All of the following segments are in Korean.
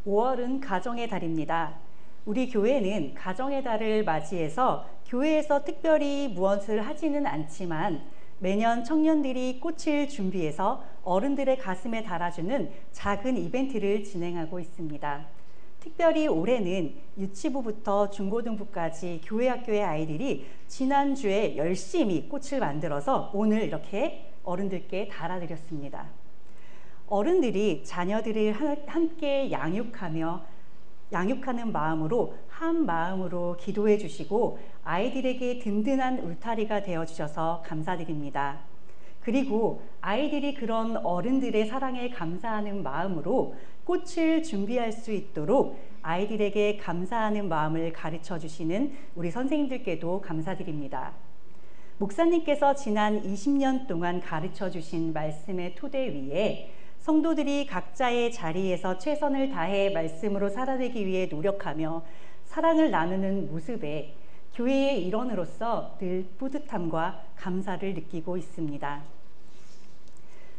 5월은 가정의 달입니다. 우리 교회는 가정의 달을 맞이해서 교회에서 특별히 무엇을 하지는 않지만 매년 청년들이 꽃을 준비해서 어른들의 가슴에 달아주는 작은 이벤트를 진행하고 있습니다. 특별히 올해는 유치부부터 중고등부까지 교회 학교의 아이들이 지난주에 열심히 꽃을 만들어서 오늘 이렇게 어른들께 달아드렸습니다. 어른들이 자녀들을 함께 양육하는 마음으로 한 마음으로 기도해 주시고 아이들에게 든든한 울타리가 되어 주셔서 감사드립니다. 그리고 아이들이 그런 어른들의 사랑에 감사하는 마음으로 꽃을 준비할 수 있도록 아이들에게 감사하는 마음을 가르쳐 주시는 우리 선생님들께도 감사드립니다. 목사님께서 지난 20년 동안 가르쳐 주신 말씀의 토대 위에 성도들이 각자의 자리에서 최선을 다해 말씀으로 살아내기 위해 노력하며 사랑을 나누는 모습에 교회의 일원으로서 늘 뿌듯함과 감사를 느끼고 있습니다.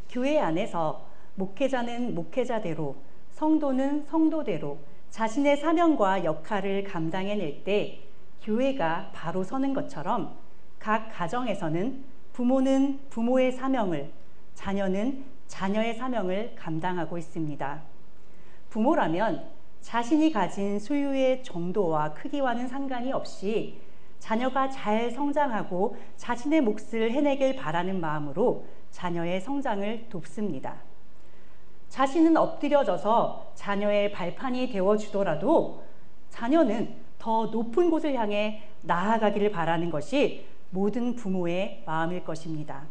교회 안에서 목회자는 목회자대로, 성도는 성도대로 자신의 사명과 역할을 감당해낼 때 교회가 바로 서는 것처럼 각 가정에서는 부모는 부모의 사명을, 자녀는 자녀의 사명을 감당하고 있습니다. 부모라면 자신이 가진 소유의 정도와 크기와는 상관이 없이 자녀가 잘 성장하고 자신의 몫을 해내길 바라는 마음으로 자녀의 성장을 돕습니다. 자신은 엎드려져서 자녀의 발판이 되어주더라도 자녀는 더 높은 곳을 향해 나아가기를 바라는 것이 모든 부모의 마음일 것입니다.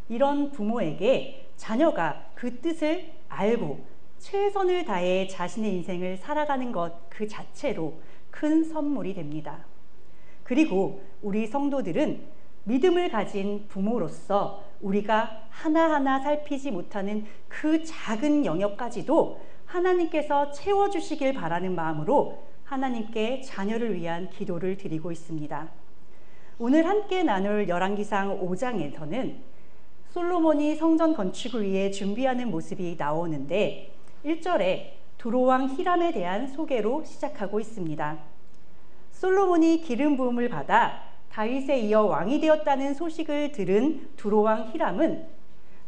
이런 부모에게 자녀가 그 뜻을 알고 최선을 다해 자신의 인생을 살아가는 것 그 자체로 큰 선물이 됩니다. 그리고 우리 성도들은 믿음을 가진 부모로서 우리가 하나하나 살피지 못하는 그 작은 영역까지도 하나님께서 채워주시길 바라는 마음으로 하나님께 자녀를 위한 기도를 드리고 있습니다. 오늘 함께 나눌 열왕기상 5장에서는 솔로몬이 성전 건축을 위해 준비하는 모습이 나오는데 1절에 두로왕 히람에 대한 소개로 시작하고 있습니다. 솔로몬이 기름 부음을 받아 다윗에 이어 왕이 되었다는 소식을 들은 두로왕 히람은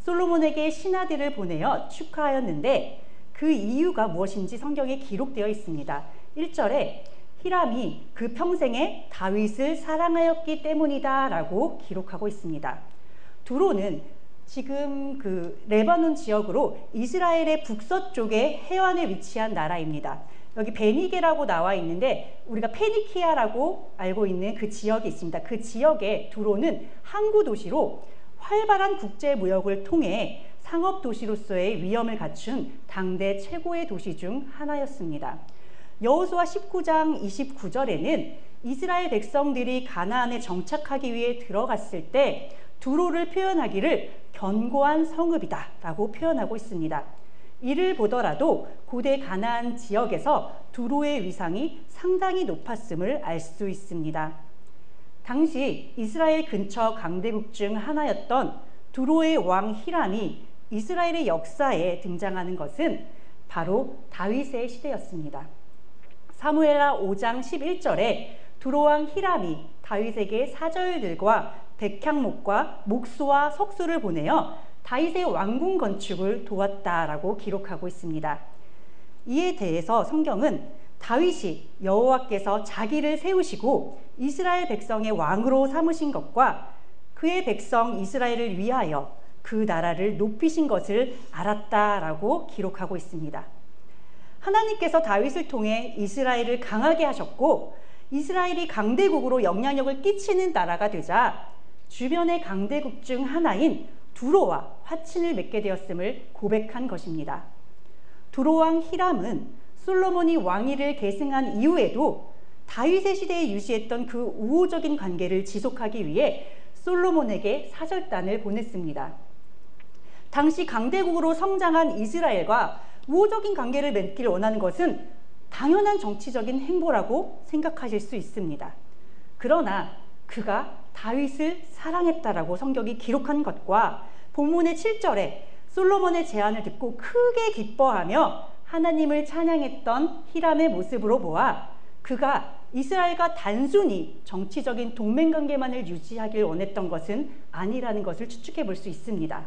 솔로몬에게 신하들을 보내어 축하하였는데 그 이유가 무엇인지 성경에 기록되어 있습니다. 1절에 히람이 그 평생에 다윗을 사랑하였기 때문이다 라고 기록하고 있습니다. 두로는 지금 그 레바논 지역으로 이스라엘의 북서쪽의 해안에 위치한 나라입니다. 여기 베니게라고 나와 있는데 우리가 페니키아라고 알고 있는 그 지역이 있습니다. 그 지역의 두로는 항구 도시로 활발한 국제 무역을 통해 상업 도시로서의 위엄을 갖춘 당대 최고의 도시 중 하나였습니다. 여호수아 19장 29절에는 이스라엘 백성들이 가나안에 정착하기 위해 들어갔을 때 두로를 표현하기를 견고한 성읍이다 라고 표현하고 있습니다. 이를 보더라도 고대 가나안 지역에서 두로의 위상이 상당히 높았음을 알 수 있습니다. 당시 이스라엘 근처 강대국 중 하나였던 두로의 왕 히람이 이스라엘의 역사에 등장하는 것은 바로 다윗의 시대였습니다. 사무엘하 5장 11절에 두로왕 히람이 다윗에게 사절들과 백향목과 목수와 석수를 보내어 다윗의 왕궁 건축을 도왔다라고 기록하고 있습니다. 이에 대해서 성경은 다윗이 여호와께서 자기를 세우시고 이스라엘 백성의 왕으로 삼으신 것과 그의 백성 이스라엘을 위하여 그 나라를 높이신 것을 알았다라고 기록하고 있습니다. 하나님께서 다윗을 통해 이스라엘을 강하게 하셨고 이스라엘이 강대국으로 영향력을 끼치는 나라가 되자 주변의 강대국 중 하나인 두로와 화친을 맺게 되었음을 고백한 것입니다. 두로왕 히람은 솔로몬이 왕위를 계승한 이후에도 다윗의 시대에 유지했던 그 우호적인 관계를 지속하기 위해 솔로몬에게 사절단을 보냈습니다. 당시 강대국으로 성장한 이스라엘과 우호적인 관계를 맺기를 원하는 것은 당연한 정치적인 행보라고 생각하실 수 있습니다. 그러나 그가 다윗을 사랑했다라고 성경이 기록한 것과 본문의 7절에 솔로몬의 제안을 듣고 크게 기뻐하며 하나님을 찬양했던 히람의 모습으로 보아 그가 이스라엘과 단순히 정치적인 동맹관계만을 유지하길 원했던 것은 아니라는 것을 추측해 볼 수 있습니다.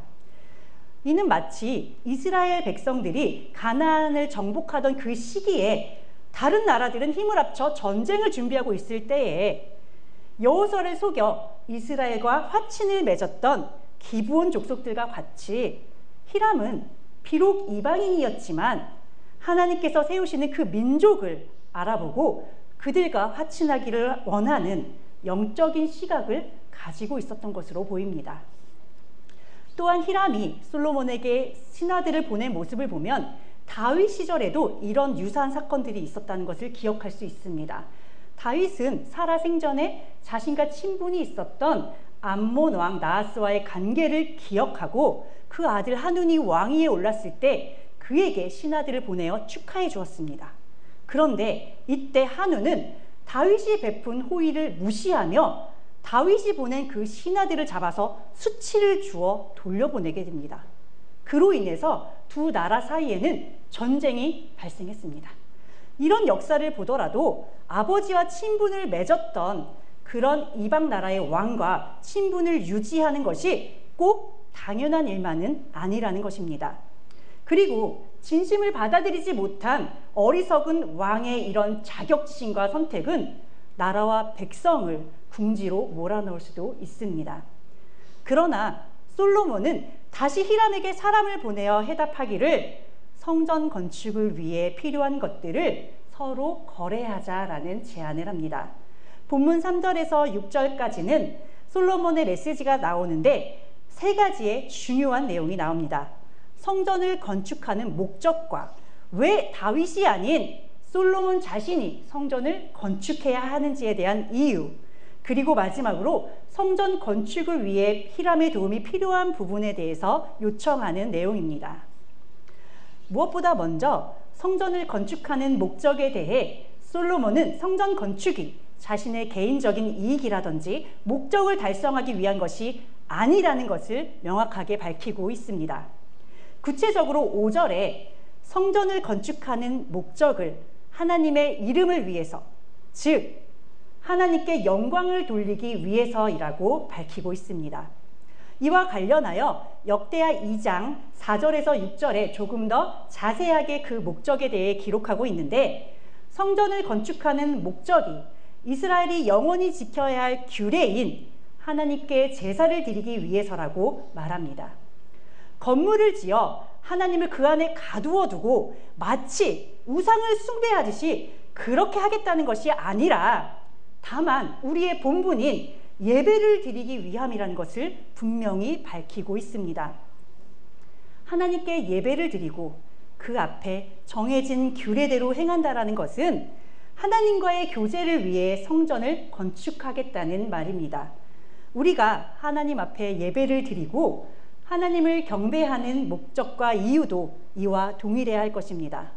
이는 마치 이스라엘 백성들이 가나안을 정복하던 그 시기에 다른 나라들은 힘을 합쳐 전쟁을 준비하고 있을 때에 여호수아를 속여 이스라엘과 화친을 맺었던 기브온 족속들과 같이 히람은 비록 이방인이었지만 하나님께서 세우시는 그 민족을 알아보고 그들과 화친하기를 원하는 영적인 시각을 가지고 있었던 것으로 보입니다. 또한 히람이 솔로몬에게 신하들을 보낸 모습을 보면 다윗 시절에도 이런 유사한 사건들이 있었다는 것을 기억할 수 있습니다. 다윗은 사라 생전에 자신과 친분이 있었던 암몬 왕 나하스와의 관계를 기억하고 그 아들 하눈이 왕위에 올랐을 때 그에게 신하들을 보내어 축하해 주었습니다. 그런데 이때 하눈은 다윗이 베푼 호의를 무시하며 다윗이 보낸 그 신하들을 잡아서 수치를 주어 돌려보내게 됩니다. 그로 인해서 두 나라 사이에는 전쟁이 발생했습니다. 이런 역사를 보더라도 아버지와 친분을 맺었던 그런 이방 나라의 왕과 친분을 유지하는 것이 꼭 당연한 일만은 아니라는 것입니다. 그리고 진심을 받아들이지 못한 어리석은 왕의 이런 자격지심과 선택은 나라와 백성을 궁지로 몰아넣을 수도 있습니다. 그러나 솔로몬은 다시 히람에게 사람을 보내어 해답하기를 성전 건축을 위해 필요한 것들을 서로 거래하자라는 제안을 합니다. 본문 3절에서 6절까지는 솔로몬의 메시지가 나오는데 세 가지의 중요한 내용이 나옵니다. 성전을 건축하는 목적과 왜 다윗이 아닌 솔로몬 자신이 성전을 건축해야 하는지에 대한 이유, 그리고 마지막으로 성전 건축을 위해 히람의 도움이 필요한 부분에 대해서 요청하는 내용입니다. 무엇보다 먼저 성전을 건축하는 목적에 대해 솔로몬은 성전 건축이 자신의 개인적인 이익이라든지 목적을 달성하기 위한 것이 아니라는 것을 명확하게 밝히고 있습니다. 구체적으로 5절에 성전을 건축하는 목적을 하나님의 이름을 위해서, 즉 하나님께 영광을 돌리기 위해서이라고 밝히고 있습니다. 이와 관련하여 역대하 2장 4절에서 6절에 조금 더 자세하게 그 목적에 대해 기록하고 있는데 성전을 건축하는 목적이 이스라엘이 영원히 지켜야 할 규례인 하나님께 제사를 드리기 위해서라고 말합니다. 건물을 지어 하나님을 그 안에 가두어 두고 마치 우상을 숭배하듯이 그렇게 하겠다는 것이 아니라 다만 우리의 본분인 예배를 드리기 위함이라는 것을 분명히 밝히고 있습니다. 하나님께 예배를 드리고 그 앞에 정해진 규례대로 행한다라는 것은 하나님과의 교제를 위해 성전을 건축하겠다는 말입니다. 우리가 하나님 앞에 예배를 드리고 하나님을 경배하는 목적과 이유도 이와 동일해야 할 것입니다.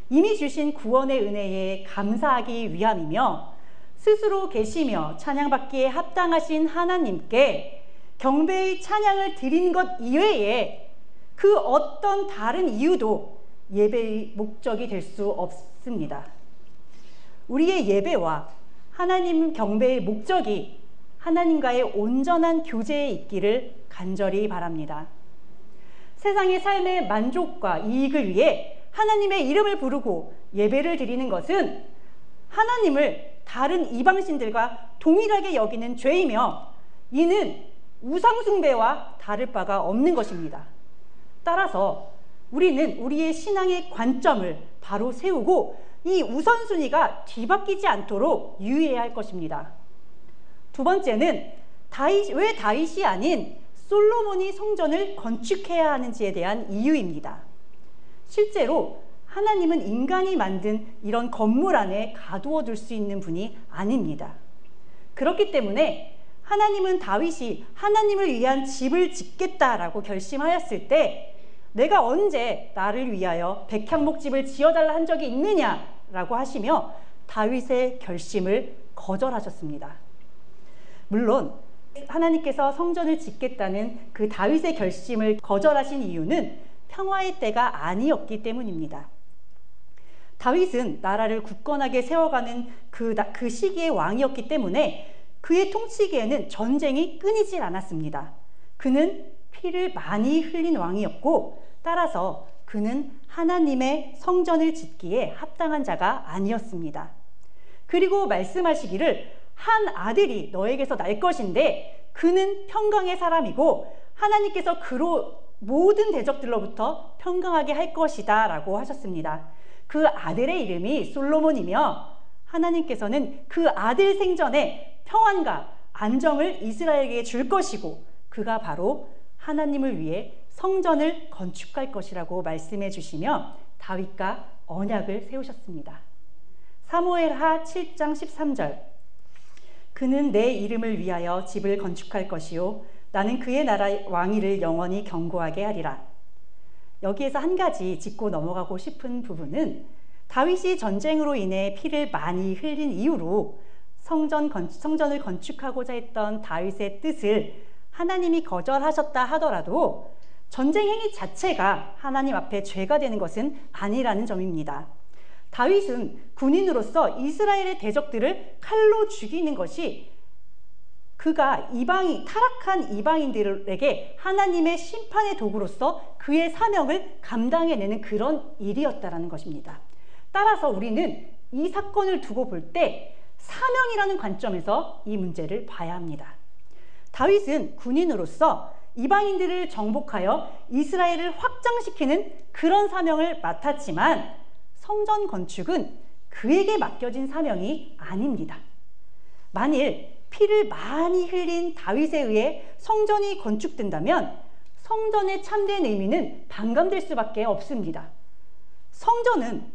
이미 주신 구원의 은혜에 감사하기 위함이며 스스로 계시며 찬양받기에 합당하신 하나님께 경배의 찬양을 드리는 것 이외에 그 어떤 다른 이유도 예배의 목적이 될 수 없습니다. 우리의 예배와 하나님 경배의 목적이 하나님과의 온전한 교제에 있기를 간절히 바랍니다. 세상의 삶의 만족과 이익을 위해 하나님의 이름을 부르고 예배를 드리는 것은 하나님을 다른 이방신들과 동일하게 여기는 죄이며 이는 우상숭배와 다를 바가 없는 것입니다. 따라서 우리는 우리의 신앙의 관점을 바로 세우고 이 우선순위가 뒤바뀌지 않도록 유의해야 할 것입니다. 두 번째는 왜 다윗이 아닌 솔로몬이 성전을 건축해야 하는지에 대한 이유입니다. 실제로 하나님은 인간이 만든 이런 건물 안에 가두어 둘 수 있는 분이 아닙니다. 그렇기 때문에 하나님은 다윗이 하나님을 위한 집을 짓겠다라고 결심하였을 때 내가 언제 나를 위하여 백향목집을 지어달라 한 적이 있느냐라고 하시며 다윗의 결심을 거절하셨습니다. 물론 하나님께서 성전을 짓겠다는 그 다윗의 결심을 거절하신 이유는 평화의 때가 아니었기 때문입니다. 다윗은 나라를 굳건하게 세워가는 그 시기의 왕이었기 때문에 그의 통치기에는 전쟁이 끊이질 않았습니다. 그는 피를 많이 흘린 왕이었고, 따라서 그는 하나님의 성전을 짓기에 합당한 자가 아니었습니다. 그리고 말씀하시기를 한 아들이 너에게서 날 것인데 그는 평강의 사람이고 하나님께서 그로 모든 대적들로부터 평강하게 할 것이다 라고 하셨습니다. 그 아들의 이름이 솔로몬이며 하나님께서는 그 아들 생전에 평안과 안정을 이스라엘에게 줄 것이고 그가 바로 하나님을 위해 성전을 건축할 것이라고 말씀해 주시며 다윗과 언약을 세우셨습니다. 사무엘하 7장 13절, 그는 내 이름을 위하여 집을 건축할 것이요 나는 그의 나라 왕위를 영원히 견고하게 하리라. 여기에서 한 가지 짚고 넘어가고 싶은 부분은 다윗이 전쟁으로 인해 피를 많이 흘린 이유로 성전을 건축하고자 했던 다윗의 뜻을 하나님이 거절하셨다 하더라도 전쟁 행위 자체가 하나님 앞에 죄가 되는 것은 아니라는 점입니다. 다윗은 군인으로서 이스라엘의 대적들을 칼로 죽이는 것이 그가 타락한 이방인들에게 하나님의 심판의 도구로서 그의 사명을 감당해내는 그런 일이었다라는 것입니다. 따라서 우리는 이 사건을 두고 볼 때 사명이라는 관점에서 이 문제를 봐야 합니다. 다윗은 군인으로서 이방인들을 정복하여 이스라엘을 확장시키는 그런 사명을 맡았지만 성전 건축은 그에게 맡겨진 사명이 아닙니다. 만일 피를 많이 흘린 다윗에 의해 성전이 건축된다면 성전의 참된 의미는 반감될 수밖에 없습니다. 성전은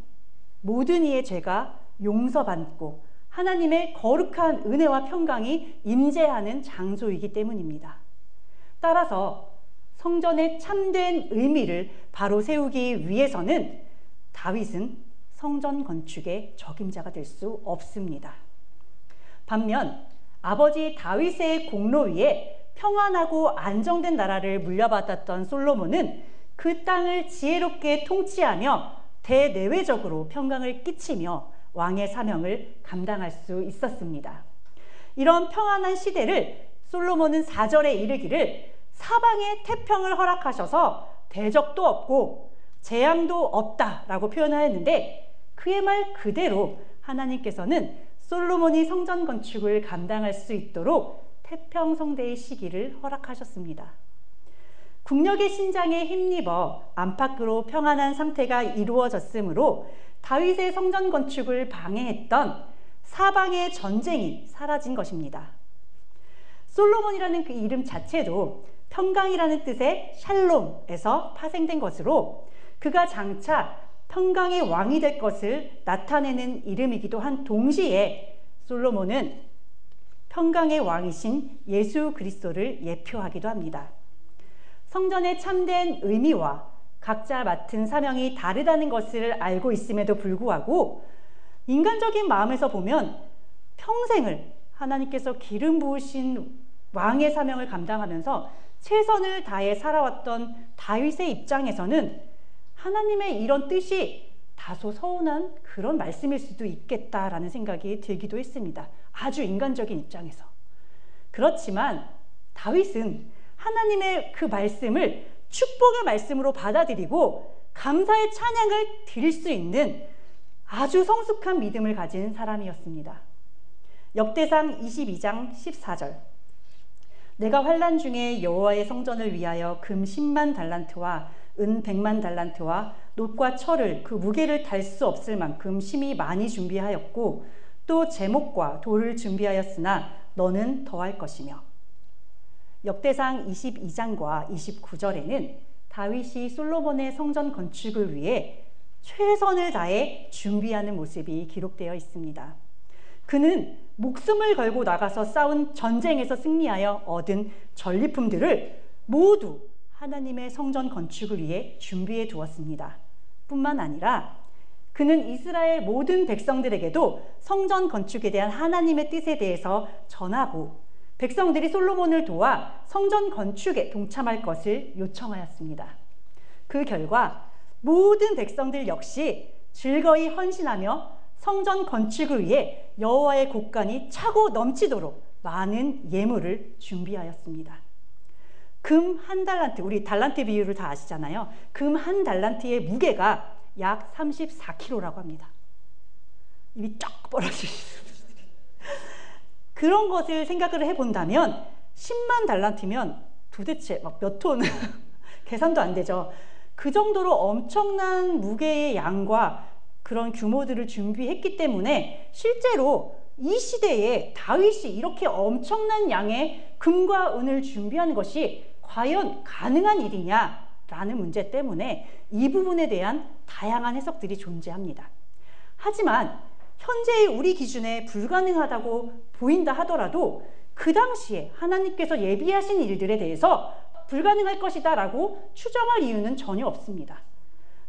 모든 이의 죄가 용서받고 하나님의 거룩한 은혜와 평강이 임재하는 장소이기 때문입니다. 따라서 성전의 참된 의미를 바로 세우기 위해서는 다윗은 성전 건축의 적임자가 될 수 없습니다. 반면 아버지 다윗의 공로 위에 평안하고 안정된 나라를 물려받았던 솔로몬은 그 땅을 지혜롭게 통치하며 대내외적으로 평강을 끼치며 왕의 사명을 감당할 수 있었습니다. 이런 평안한 시대를 솔로몬은 4절에 이르기를 사방에 태평을 허락하셔서 대적도 없고 재앙도 없다라고 표현하였는데 그의 말 그대로 하나님께서는 솔로몬이 성전 건축을 감당할 수 있도록 태평성대의 시기를 허락하셨습니다. 국력의 신장에 힘입어 안팎으로 평안한 상태가 이루어졌으므로 다윗의 성전 건축을 방해했던 사방의 전쟁이 사라진 것입니다. 솔로몬이라는 그 이름 자체도 평강이라는 뜻의 샬롬에서 파생된 것으로 그가 장차 평강의 왕이 될 것을 나타내는 이름이기도 한 동시에 솔로몬은 평강의 왕이신 예수 그리스도를 예표하기도 합니다. 성전의 참된 의미와 각자 맡은 사명이 다르다는 것을 알고 있음에도 불구하고 인간적인 마음에서 보면 평생을 하나님께서 기름 부으신 왕의 사명을 감당하면서 최선을 다해 살아왔던 다윗의 입장에서는 하나님의 이런 뜻이 다소 서운한 그런 말씀일 수도 있겠다라는 생각이 들기도 했습니다. 아주 인간적인 입장에서. 그렇지만 다윗은 하나님의 그 말씀을 축복의 말씀으로 받아들이고 감사의 찬양을 드릴 수 있는 아주 성숙한 믿음을 가진 사람이었습니다. 역대상 22장 14절, 내가 환난 중에 여호와의 성전을 위하여 금 10만 달란트와 은 100만 달란트와 놋과 철을 그 무게를 달 수 없을 만큼 심히 많이 준비하였고 또 제목과 돌을 준비하였으나 너는 더할 것이며. 역대상 22장과 29절에는 다윗이 솔로몬의 성전 건축을 위해 최선을 다해 준비하는 모습이 기록되어 있습니다. 그는 목숨을 걸고 나가서 싸운 전쟁에서 승리하여 얻은 전리품들을 모두 하나님의 성전 건축을 위해 준비해 두었습니다. 뿐만 아니라 그는 이스라엘 모든 백성들에게도 성전 건축에 대한 하나님의 뜻에 대해서 전하고 백성들이 솔로몬을 도와 성전 건축에 동참할 것을 요청하였습니다. 그 결과 모든 백성들 역시 즐거이 헌신하며 성전 건축을 위해 여호와의 곳간이 차고 넘치도록 많은 예물을 준비하였습니다. 금 한 달란트, 우리 달란트 비율을 다 아시잖아요. 금 한 달란트의 무게가 약 34kg라고 합니다. 입이 쫙 벌어지시죠. 그런 것을 생각을 해본다면 10만 달란트면 도대체 막 몇 톤 계산도 안 되죠. 그 정도로 엄청난 무게의 양과 그런 규모들을 준비했기 때문에 실제로 이 시대에 다윗이 이렇게 엄청난 양의 금과 은을 준비한 것이 과연 가능한 일이냐라는 문제 때문에 이 부분에 대한 다양한 해석들이 존재합니다. 하지만 현재의 우리 기준에 불가능하다고 보인다 하더라도 그 당시에 하나님께서 예비하신 일들에 대해서 불가능할 것이다 라고 추정할 이유는 전혀 없습니다.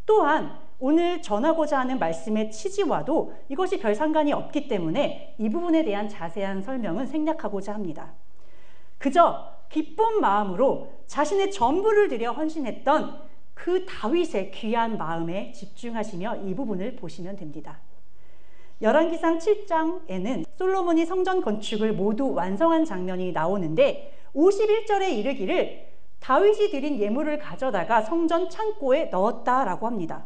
또한 오늘 전하고자 하는 말씀의 취지와도 이것이 별 상관이 없기 때문에 이 부분에 대한 자세한 설명은 생략하고자 합니다. 그저 기쁜 마음으로 자신의 전부를 들여 헌신했던 그 다윗의 귀한 마음에 집중하시며 이 부분을 보시면 됩니다. 열왕기상 7장에는 솔로몬이 성전 건축을 모두 완성한 장면이 나오는데 51절에 이르기를 다윗이 드린 예물을 가져다가 성전 창고에 넣었다라고 합니다.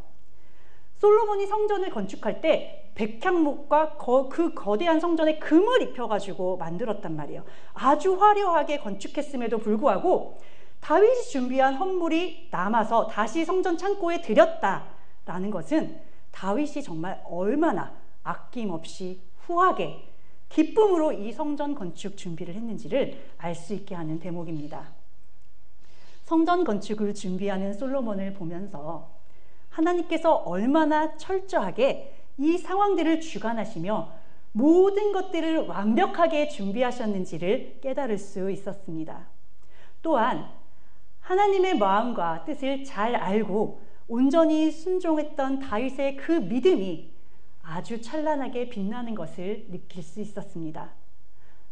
솔로몬이 성전을 건축할 때 백향목과 그 거대한 성전에 금을 입혀가지고 만들었단 말이에요. 아주 화려하게 건축했음에도 불구하고 다윗이 준비한 헌물이 남아서 다시 성전 창고에 들였다라는 것은 다윗이 정말 얼마나 아낌없이 후하게 기쁨으로 이 성전 건축 준비를 했는지를 알 수 있게 하는 대목입니다. 성전 건축을 준비하는 솔로몬을 보면서 하나님께서 얼마나 철저하게 이 상황들을 주관하시며 모든 것들을 완벽하게 준비하셨는지를 깨달을 수 있었습니다. 또한 하나님의 마음과 뜻을 잘 알고 온전히 순종했던 다윗의 그 믿음이 아주 찬란하게 빛나는 것을 느낄 수 있었습니다.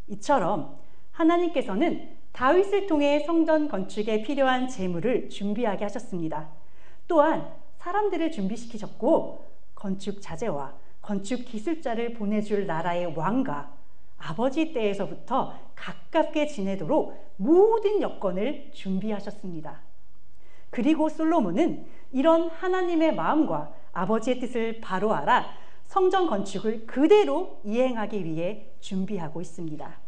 이처럼 하나님께서는 다윗을 통해 성전 건축에 필요한 재물을 준비하게 하셨습니다. 또한 사람들을 준비시키셨고 건축 자재와 건축 기술자를 보내줄 나라의 왕과 아버지 때에서부터 가깝게 지내도록 모든 여건을 준비하셨습니다. 그리고 솔로몬은 이런 하나님의 마음과 아버지의 뜻을 바로 알아 성전 건축을 그대로 이행하기 위해 준비하고 있습니다.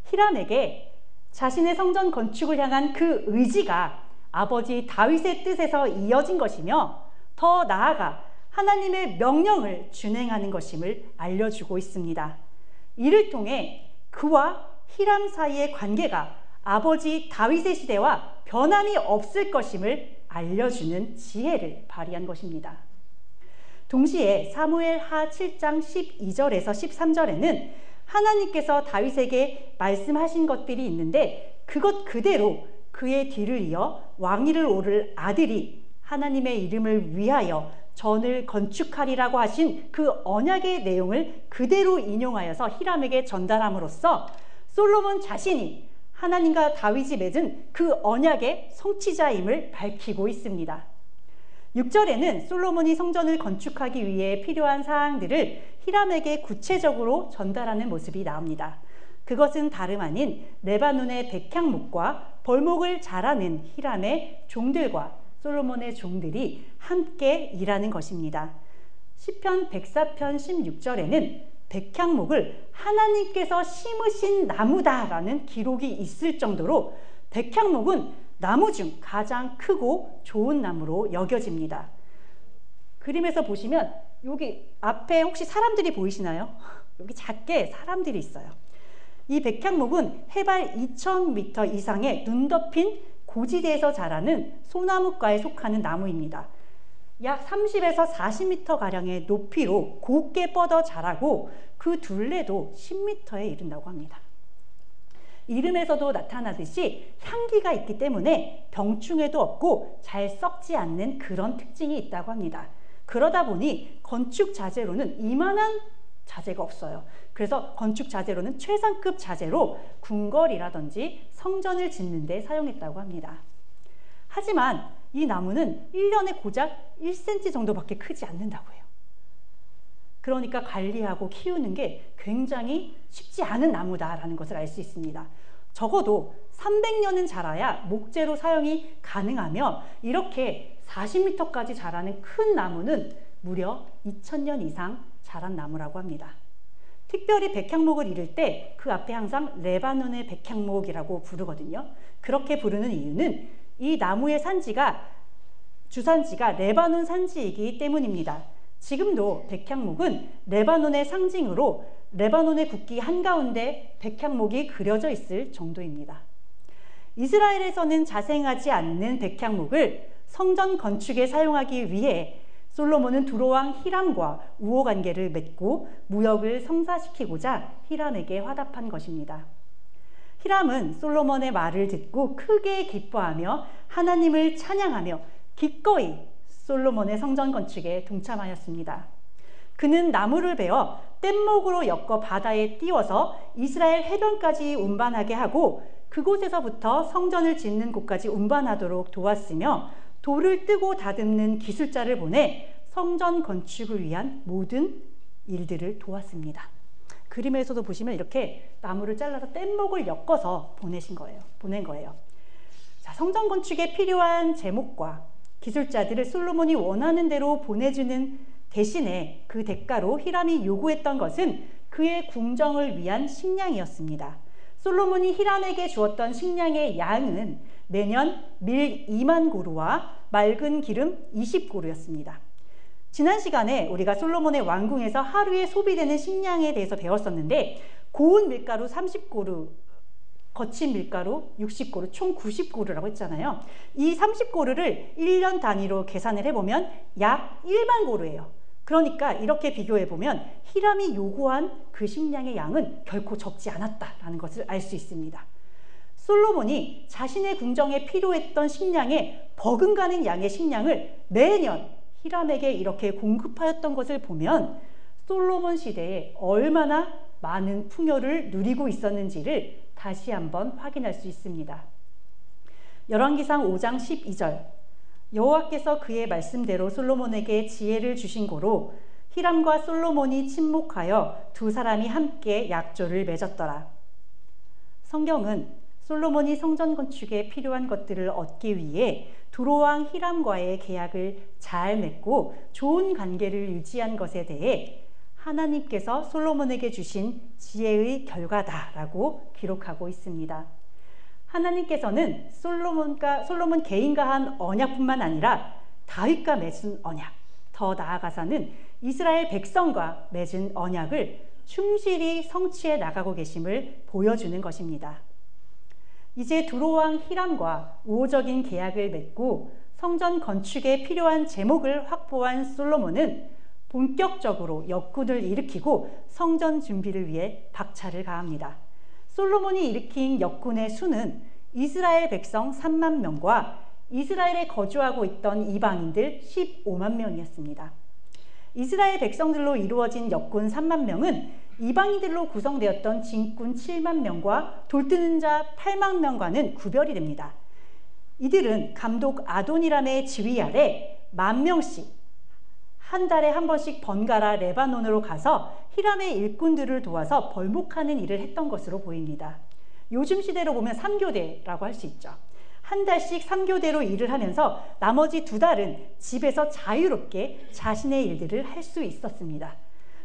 히람에게 자신의 성전 건축을 향한 그 의지가 아버지 다윗의 뜻에서 이어진 것이며 더 나아가 하나님의 명령을 준행하는 것임을 알려주고 있습니다. 이를 통해 그와 히람 사이의 관계가 아버지 다윗의 시대와 변함이 없을 것임을 알려주는 지혜를 발휘한 것입니다. 동시에 사무엘하 7장 12절에서 13절에는 하나님께서 다윗에게 말씀하신 것들이 있는데 그것 그대로 그의 뒤를 이어 왕위를 오를 아들이 하나님의 이름을 위하여 전을 건축하리라고 하신 그 언약의 내용을 그대로 인용하여서 히람에게 전달함으로써 솔로몬 자신이 하나님과 다윗이 맺은 그 언약의 성취자임을 밝히고 있습니다. 6절에는 솔로몬이 성전을 건축하기 위해 필요한 사항들을 히람에게 구체적으로 전달하는 모습이 나옵니다. 그것은 다름 아닌 레바논의 백향목과 벌목을 잘하는 히람의 종들과 솔로몬의 종들이 함께 일하는 것입니다. 시편 104편 16절에는 백향목을 하나님께서 심으신 나무다라는 기록이 있을 정도로 백향목은 나무 중 가장 크고 좋은 나무로 여겨집니다. 그림에서 보시면 여기 앞에 혹시 사람들이 보이시나요? 여기 작게 사람들이 있어요. 이 백향목은 해발 2000m 이상의 눈 덮인 고지대에서 자라는 소나무과에 속하는 나무입니다. 약 30에서 40m가량의 높이로 곱게 뻗어 자라고 그 둘레도 10m에 이른다고 합니다. 이름에서도 나타나듯이 향기가 있기 때문에 병충해도 없고 잘 썩지 않는 그런 특징이 있다고 합니다. 그러다 보니 건축 자재로는 이만한 자재가 없어요. 그래서 건축 자재로는 최상급 자재로 궁궐이라든지 성전을 짓는 데 사용했다고 합니다. 하지만 이 나무는 1년에 고작 1cm 정도밖에 크지 않는다고 해요. 그러니까 관리하고 키우는 게 굉장히 쉽지 않은 나무다라는 것을 알 수 있습니다. 적어도 300년은 자라야 목재로 사용이 가능하며 이렇게 40m까지 자라는 큰 나무는 무려 2000년 이상 자란 나무라고 합니다. 특별히 백향목을 이룰 때 그 앞에 항상 레바논의 백향목이라고 부르거든요. 그렇게 부르는 이유는 이 나무의 주산지가 레바논 산지이기 때문입니다. 지금도 백향목은 레바논의 상징으로 레바논의 국기 한가운데 백향목이 그려져 있을 정도입니다. 이스라엘에서는 자생하지 않는 백향목을 성전 건축에 사용하기 위해 솔로몬은 두로왕 히람과 우호 관계를 맺고 무역을 성사시키고자 히람에게 화답한 것입니다. 히람은 솔로몬의 말을 듣고 크게 기뻐하며 하나님을 찬양하며 기꺼이 솔로몬의 성전 건축에 동참하였습니다. 그는 나무를 베어 뗏목으로 엮어 바다에 띄워서 이스라엘 해변까지 운반하게 하고 그곳에서부터 성전을 짓는 곳까지 운반하도록 도왔으며 돌을 뜨고 다듬는 기술자를 보내 성전 건축을 위한 모든 일들을 도왔습니다. 그림에서도 보시면 이렇게 나무를 잘라서 뗏목을 엮어서 보낸 거예요. 자, 성전 건축에 필요한 제목과 기술자들을 솔로몬이 원하는 대로 보내주는 대신에 그 대가로 히람이 요구했던 것은 그의 궁정을 위한 식량이었습니다. 솔로몬이 히람에게 주었던 식량의 양은 매년 밀 2만 고루와 맑은 기름 20고루였습니다. 지난 시간에 우리가 솔로몬의 왕궁에서 하루에 소비되는 식량에 대해서 배웠었는데 고운 밀가루 30고루, 거친 밀가루 60고루, 총 90고루라고 했잖아요. 이 30고루를 1년 단위로 계산을 해보면 약 1만 고루예요. 그러니까 이렇게 비교해보면 히람이 요구한 그 식량의 양은 결코 적지 않았다라는 것을 알 수 있습니다. 솔로몬이 자신의 궁정에 필요했던 식량의 버금가는 양의 식량을 매년 히람에게 이렇게 공급하였던 것을 보면 솔로몬 시대에 얼마나 많은 풍요를 누리고 있었는지를 다시 한번 확인할 수 있습니다. 열왕기상 5장 12절 여호와께서 그의 말씀대로 솔로몬에게 지혜를 주신 고로 히람과 솔로몬이 친목하여 두 사람이 함께 약조를 맺었더라. 성경은 솔로몬이 성전 건축에 필요한 것들을 얻기 위해 두로왕 히람과의 계약을 잘 맺고 좋은 관계를 유지한 것에 대해 하나님께서 솔로몬에게 주신 지혜의 결과다라고 기록하고 있습니다. 하나님께서는 솔로몬 개인과 한 언약뿐만 아니라 다윗과 맺은 언약, 더 나아가서는 이스라엘 백성과 맺은 언약을 충실히 성취해 나가고 계심을 보여주는 것입니다. 이제 두로왕 히람과 우호적인 계약을 맺고 성전 건축에 필요한 제목을 확보한 솔로몬은 본격적으로 역군을 일으키고 성전 준비를 위해 박차를 가합니다. 솔로몬이 일으킨 역군의 수는 이스라엘 백성 3만 명과 이스라엘에 거주하고 있던 이방인들 15만 명이었습니다. 이스라엘 백성들로 이루어진 역군 3만 명은 이방인들로 구성되었던 진군 7만 명과 돌뜨는 자 8만 명과는 구별이 됩니다. 이들은 감독 아도니람의 지휘 아래 10,000명씩 한 달에 한 번씩 번갈아 레바논으로 가서 히람의 일꾼들을 도와서 벌목하는 일을 했던 것으로 보입니다. 요즘 시대로 보면 3교대라고 할 수 있죠. 한 달씩 3교대로 일을 하면서 나머지 2달은 집에서 자유롭게 자신의 일들을 할 수 있었습니다.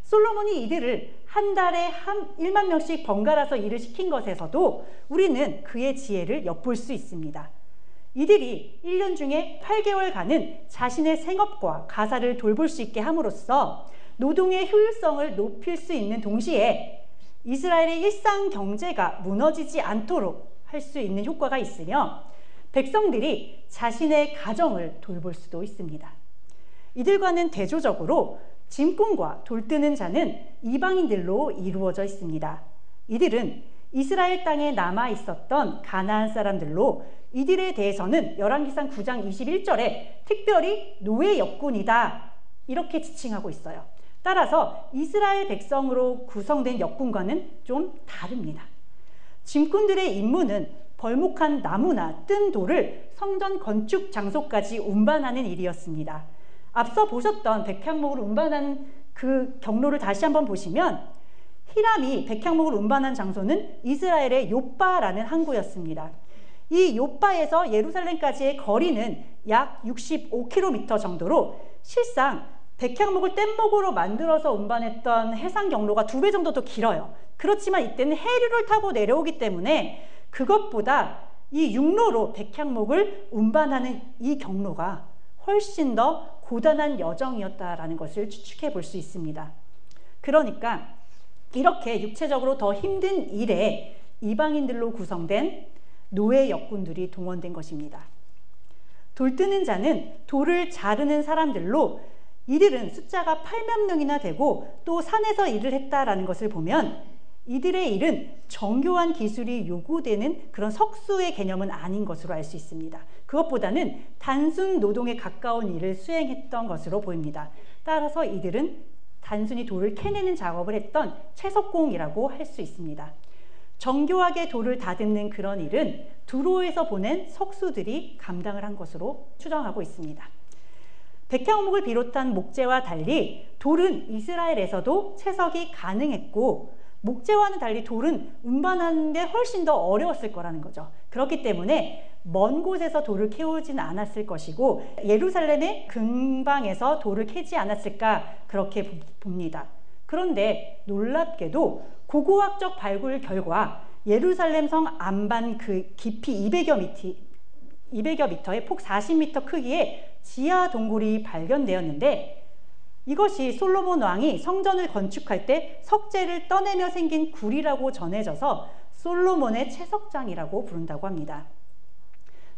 솔로몬이 이들을 한 달에 1만 명씩 번갈아서 일을 시킨 것에서도 우리는 그의 지혜를 엿볼 수 있습니다. 이들이 1년 중에 8개월간은 자신의 생업과 가사를 돌볼 수 있게 함으로써 노동의 효율성을 높일 수 있는 동시에 이스라엘의 일상 경제가 무너지지 않도록 할 수 있는 효과가 있으며 백성들이 자신의 가정을 돌볼 수도 있습니다. 이들과는 대조적으로 짐꾼과 돌뜨는 자는 이방인들로 이루어져 있습니다. 이들은 이스라엘 땅에 남아 있었던 가나안 사람들로 이들에 대해서는 열왕기상 9장 21절에 특별히 노예 역군이다 이렇게 지칭하고 있어요. 따라서 이스라엘 백성으로 구성된 역군과는 좀 다릅니다. 짐꾼들의 임무는 벌목한 나무나 뜬 돌을 성전 건축 장소까지 운반하는 일이었습니다. 앞서 보셨던 백향목을 운반한 그 경로를 다시 한번 보시면 히람이 백향목을 운반한 장소는 이스라엘의 요빠라는 항구였습니다. 이 요빠에서 예루살렘까지의 거리는 약 65km 정도로 실상 백향목을 뗏목으로 만들어서 운반했던 해상 경로가 2배 정도 더 길어요. 그렇지만 이때는 해류를 타고 내려오기 때문에 그것보다 이 육로로 백향목을 운반하는 이 경로가 훨씬 더 고단한 여정이었다라는 것을 추측해 볼 수 있습니다. 그러니까 이렇게 육체적으로 더 힘든 일에 이방인들로 구성된 노예 역군들이 동원된 것입니다. 돌 뜨는 자는 돌을 자르는 사람들로 이들은 숫자가 8만 명이나 되고 또 산에서 일을 했다라는 것을 보면 이들의 일은 정교한 기술이 요구되는 그런 석수의 개념은 아닌 것으로 알 수 있습니다. 그것보다는 단순 노동에 가까운 일을 수행했던 것으로 보입니다. 따라서 이들은 단순히 돌을 캐내는 작업을 했던 채석공이라고 할 수 있습니다. 정교하게 돌을 다듬는 그런 일은 두로에서 보낸 석수들이 감당을 한 것으로 추정하고 있습니다. 백향목을 비롯한 목재와 달리 돌은 이스라엘에서도 채석이 가능했고 목재와는 달리 돌은 운반하는 데 훨씬 더 어려웠을 거라는 거죠. 그렇기 때문에 먼 곳에서 돌을 캐오지는 않았을 것이고 예루살렘의 근방에서 돌을 캐지 않았을까 그렇게 봅니다. 그런데 놀랍게도 고고학적 발굴 결과 예루살렘 성 안반 그 깊이 200여 미터의 폭 40m 크기의 지하 동굴이 발견되었는데 이것이 솔로몬 왕이 성전을 건축할 때 석재를 떠내며 생긴 굴이라고 전해져서 솔로몬의 채석장이라고 부른다고 합니다.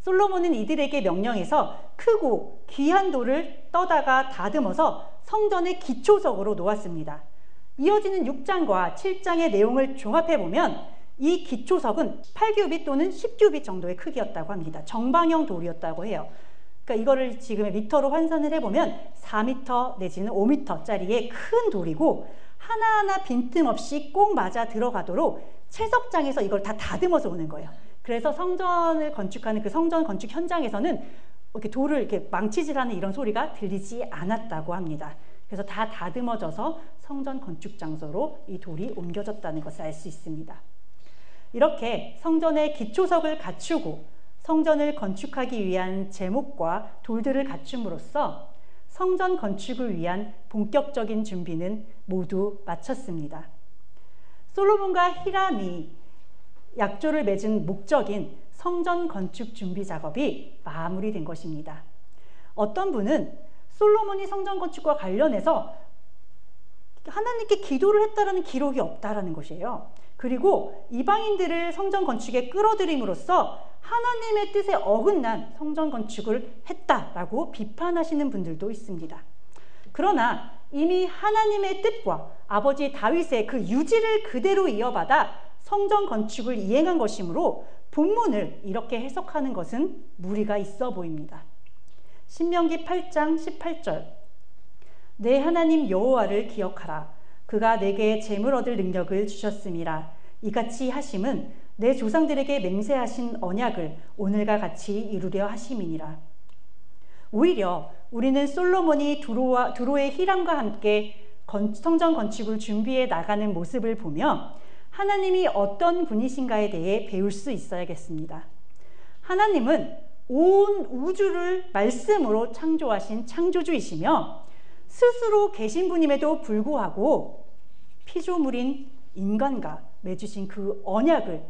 솔로몬은 이들에게 명령해서 크고 귀한 돌을 떠다가 다듬어서 성전의 기초석으로 놓았습니다. 이어지는 6장과 7장의 내용을 종합해보면 이 기초석은 8규빗 또는 10규빗 정도의 크기였다고 합니다. 정방형 돌이었다고 해요. 그러니까 이거를 지금의 미터로 환산을 해보면 4m 내지는 5m짜리의 큰 돌이고 하나하나 빈틈없이 꼭 맞아 들어가도록 채석장에서 이걸 다 다듬어서 오는 거예요. 그래서 성전을 건축하는 그 성전 건축 현장에서는 이렇게 돌을 이렇게 망치질하는 이런 소리가 들리지 않았다고 합니다. 그래서 다 다듬어져서 성전 건축 장소로 이 돌이 옮겨졌다는 것을 알 수 있습니다. 이렇게 성전의 기초석을 갖추고 성전을 건축하기 위한 제목과 돌들을 갖춤으로써 성전 건축을 위한 본격적인 준비는 모두 마쳤습니다. 솔로몬과 히람이 약조를 맺은 목적인 성전 건축 준비 작업이 마무리된 것입니다. 어떤 분은 솔로몬이 성전 건축과 관련해서 하나님께 기도를 했다라는 기록이 없다라는 것이에요. 그리고 이방인들을 성전 건축에 끌어들임으로써 하나님의 뜻에 어긋난 성전 건축을 했다라고 비판하시는 분들도 있습니다. 그러나 이미 하나님의 뜻과 아버지 다윗의 그 유지를 그대로 이어받아 성전 건축을 이행한 것이므로 본문을 이렇게 해석하는 것은 무리가 있어 보입니다. 신명기 8장 18절 내 하나님 여호와를 기억하라. 그가 내게 재물 얻을 능력을 주셨음이라. 이같이 하심은 내 조상들에게 맹세하신 언약을 오늘과 같이 이루려 하심이니라. 오히려 우리는 솔로몬이 두로의 히람과 함께 성전 건축을 준비해 나가는 모습을 보며 하나님이 어떤 분이신가에 대해 배울 수 있어야겠습니다. 하나님은 온 우주를 말씀으로 창조하신 창조주이시며 스스로 계신 분임에도 불구하고 피조물인 인간과 맺으신 그 언약을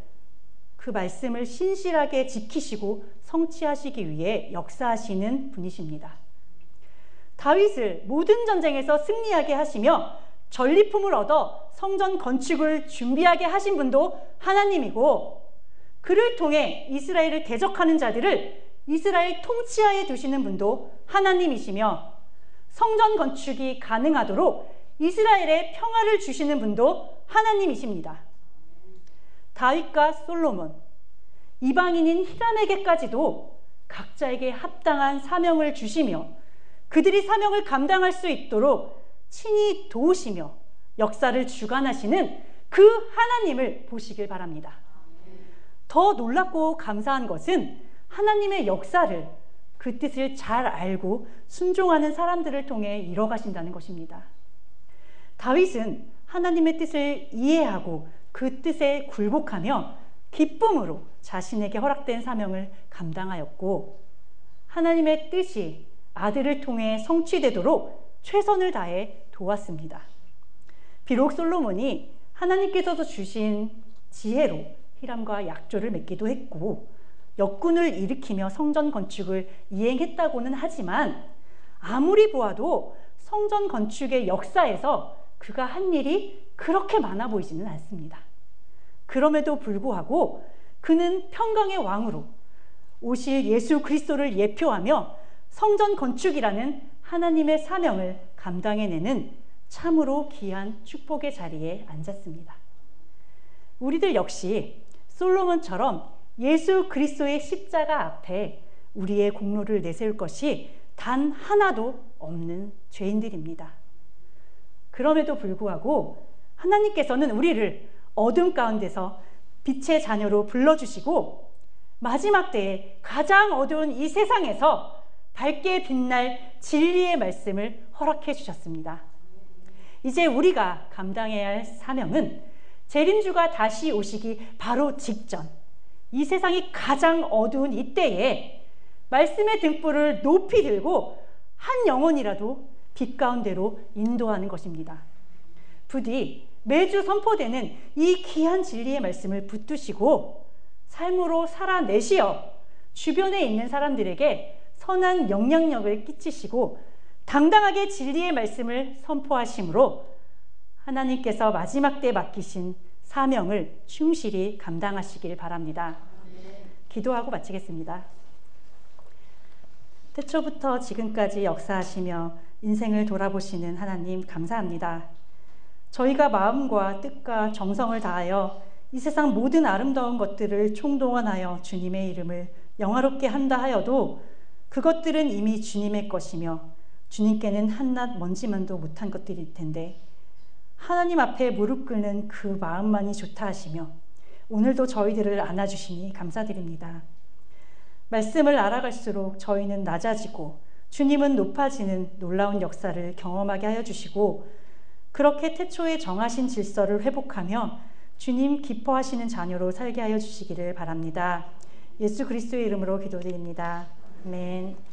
그 말씀을 신실하게 지키시고 성취하시기 위해 역사하시는 분이십니다. 다윗을 모든 전쟁에서 승리하게 하시며 전리품을 얻어 성전 건축을 준비하게 하신 분도 하나님이고 그를 통해 이스라엘을 대적하는 자들을 이스라엘 통치하에 두시는 분도 하나님이시며 성전 건축이 가능하도록 이스라엘에 평화를 주시는 분도 하나님이십니다. 다윗과 솔로몬, 이방인인 히람에게까지도 각자에게 합당한 사명을 주시며 그들이 사명을 감당할 수 있도록 친히 도우시며 역사를 주관하시는 그 하나님을 보시길 바랍니다. 더 놀랍고 감사한 것은 하나님의 역사를, 그 뜻을 잘 알고 순종하는 사람들을 통해 이뤄가신다는 것입니다. 다윗은 하나님의 뜻을 이해하고 그 뜻에 굴복하며 기쁨으로 자신에게 허락된 사명을 감당하였고, 하나님의 뜻이 아들을 통해 성취되도록 최선을 다해 도왔습니다. 비록 솔로몬이 하나님께서 주신 지혜로 히람과 약조를 맺기도 했고 역군을 일으키며 성전 건축을 이행했다고는 하지만, 아무리 보아도 성전 건축의 역사에서 그가 한 일이 그렇게 많아 보이지는 않습니다. 그럼에도 불구하고 그는 평강의 왕으로 오실 예수 그리스도를 예표하며 성전 건축이라는 하나님의 사명을 감당해내는 참으로 귀한 축복의 자리에 앉았습니다. 우리들 역시 솔로몬처럼 예수 그리스도의 십자가 앞에 우리의 공로를 내세울 것이 단 하나도 없는 죄인들입니다. 그럼에도 불구하고 하나님께서는 우리를 어둠 가운데서 빛의 자녀로 불러주시고 마지막 때에 가장 어두운 이 세상에서 밝게 빛날 진리의 말씀을 허락해 주셨습니다. 이제 우리가 감당해야 할 사명은 재림주가 다시 오시기 바로 직전, 이 세상이 가장 어두운 이때에 말씀의 등불을 높이 들고 한 영혼이라도 빛 가운데로 인도하는 것입니다. 부디 매주 선포되는 이 귀한 진리의 말씀을 붙드시고 삶으로 살아내시어 주변에 있는 사람들에게 선한 영향력을 끼치시고 당당하게 진리의 말씀을 선포하심으로 하나님께서 마지막 때 맡기신 사명을 충실히 감당하시길 바랍니다. 기도하고 마치겠습니다. 태초부터 지금까지 역사하시며 인생을 돌아보시는 하나님 감사합니다. 저희가 마음과 뜻과 정성을 다하여 이 세상 모든 아름다운 것들을 총동원하여 주님의 이름을 영화롭게 한다 하여도 그것들은 이미 주님의 것이며 주님께는 한낱 먼지만도 못한 것들일 텐데, 하나님 앞에 무릎 꿇는 그 마음만이 좋다 하시며 오늘도 저희들을 안아주시니 감사드립니다. 말씀을 알아갈수록 저희는 낮아지고 주님은 높아지는 놀라운 역사를 경험하게 하여 주시고, 그렇게 태초에 정하신 질서를 회복하며 주님 기뻐하시는 자녀로 살게 하여 주시기를 바랍니다. 예수 그리스도의 이름으로 기도드립니다. 아멘.